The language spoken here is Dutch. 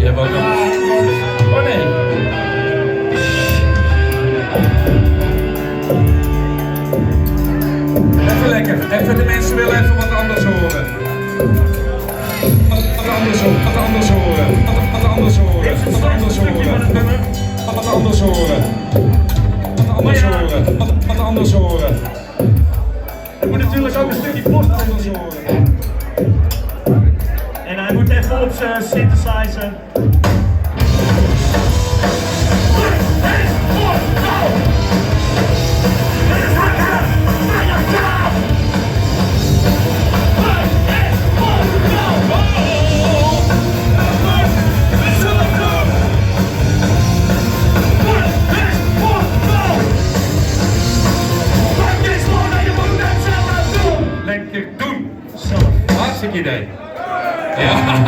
hebt ook nog... Oh nee. Even lekker. Even de mensen willen even wat anders horen. Wat anders horen. Wat anders horen. Wat anders horen. Wat anders horen. Wat anders horen. Wat anders horen. Wat anders horen. Er moet natuurlijk ook een stukje post Anders horen. en hij moet even op zijn synthesizer. Lekker doen. Zo. Hartstikke idee. Ja.